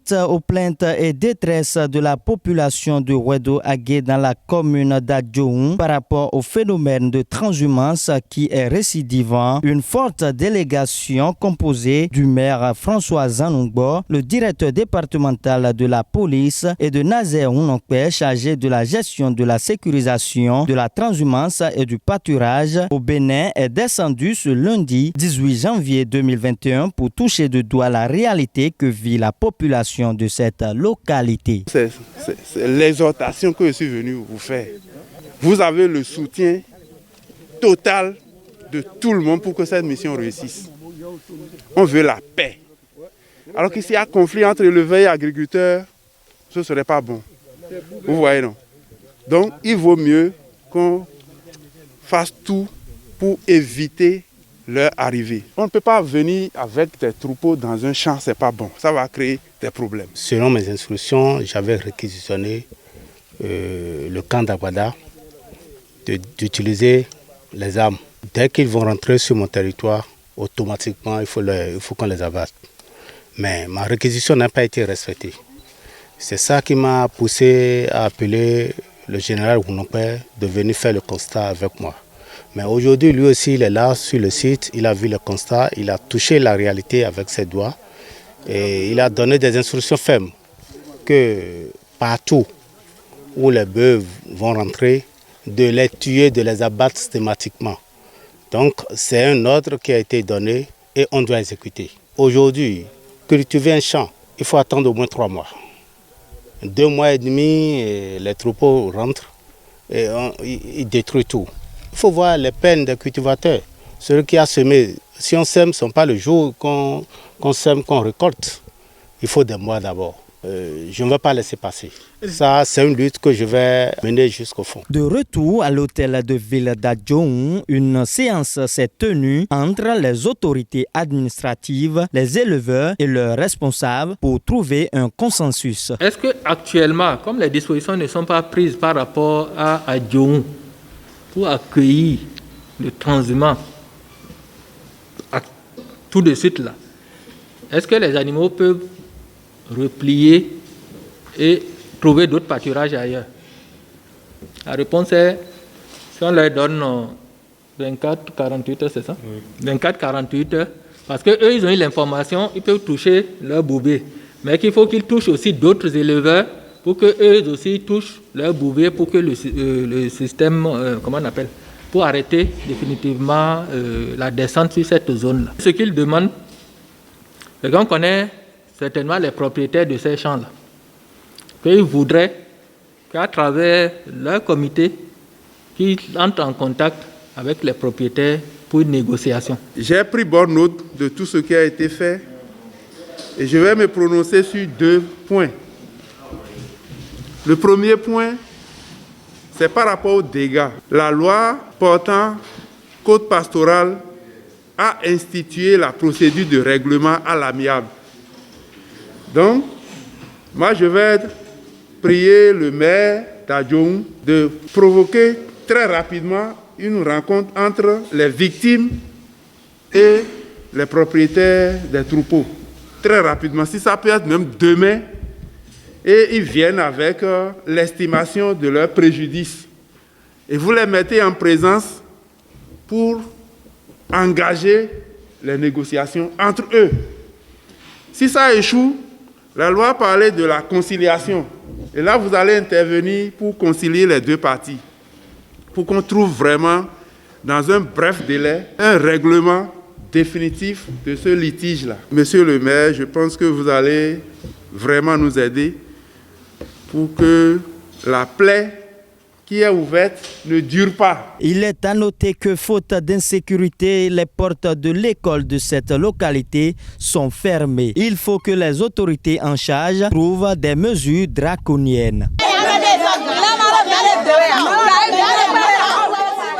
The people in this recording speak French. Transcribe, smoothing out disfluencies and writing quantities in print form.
Suite aux plaintes et détresses de la population de Wedo-Agué dans la commune d'Adjoun par rapport au phénomène de transhumance qui est récidivant, une forte délégation composée du maire François Zanungbo, le directeur départemental de la police et de Nazer Ounonkpe chargé de la gestion de la sécurisation, de la transhumance et du pâturage au Bénin est descendu ce lundi 18 janvier 2021 pour toucher de doigt la réalité que vit la population de cette localité. C'est l'exhortation que je suis venu vous faire. Vous avez le soutien total de tout le monde pour que cette mission réussisse. On veut la paix. Alors que s'il y a conflit entre éleveurs et agriculteurs, ce ne serait pas bon. Vous voyez, non? Donc, il vaut mieux qu'on fasse tout pour éviter leur arrivée. On ne peut pas venir avec des troupeaux dans un champ, ce n'est pas bon. Ça va créer des problèmes. Selon mes instructions, j'avais réquisitionné le camp d'Aguada d'utiliser les armes. Dès qu'ils vont rentrer sur mon territoire, automatiquement, il faut qu'on les abatte. Mais ma réquisition n'a pas été respectée. C'est ça qui m'a poussé à appeler le général Ounonkpe de venir faire le constat avec moi. Mais aujourd'hui, lui aussi, il est là sur le site, il a vu le constat, il a touché la réalité avec ses doigts et il a donné des instructions fermes que partout où les bœufs vont rentrer, de les tuer, de les abattre systématiquement. Donc c'est un ordre qui a été donné et on doit exécuter. Aujourd'hui, cultiver un champ, il faut attendre au moins 3 mois. 2 mois et demi, les troupeaux rentrent et ils détruisent tout. Il faut voir les peines des cultivateurs. Celui qui a semé, si on sème, ce n'est pas le jour qu'on sème, qu'on récolte. Il faut des mois d'abord. Je ne vais pas laisser passer. Ça, c'est une lutte que je vais mener jusqu'au fond. De retour à l'hôtel de ville d'Adjoun, une séance s'est tenue entre les autorités administratives, les éleveurs et leurs responsables pour trouver un consensus. Est-ce qu'actuellement, comme les dispositions ne sont pas prises par rapport à Adjoun, pour accueillir le transhumant tout de suite là, est-ce que les animaux peuvent replier et trouver d'autres pâturages ailleurs? La réponse est, si on leur donne 24-48 heures, c'est ça? Oui. 24-48 heures, parce qu'eux, ils ont eu l'information, ils peuvent toucher leur boubé, mais qu'il faut qu'ils touchent aussi d'autres éleveurs pour qu'eux aussi touchent leur boubé, pour que le système, comment on appelle, pour arrêter définitivement la descente sur cette zone-là. Ce qu'ils demandent, c'est qu'on connaît certainement les propriétaires de ces champs-là, qu'ils voudraient qu'à travers leur comité, qu'ils entrent en contact avec les propriétaires pour une négociation. J'ai pris bonne note de tout ce qui a été fait et je vais me prononcer sur 2 points. Le premier point, c'est par rapport aux dégâts. La loi portant code pastoral a institué la procédure de règlement à l'amiable. Donc, moi je vais prier le maire d'Adjoun de provoquer très rapidement une rencontre entre les victimes et les propriétaires des troupeaux. Très rapidement, si ça peut être même demain, et ils viennent avec l'estimation de leur préjudice. Et vous les mettez en présence pour engager les négociations entre eux. Si ça échoue, la loi parlait de la conciliation. Et là, vous allez intervenir pour concilier les 2 parties. Pour qu'on trouve vraiment, dans un bref délai, un règlement définitif de ce litige-là. Monsieur le maire, je pense que vous allez vraiment nous aider pour que la plaie qui est ouverte ne dure pas. Il est à noter que faute d'insécurité, les portes de l'école de cette localité sont fermées. Il faut que les autorités en charge trouvent des mesures draconiennes.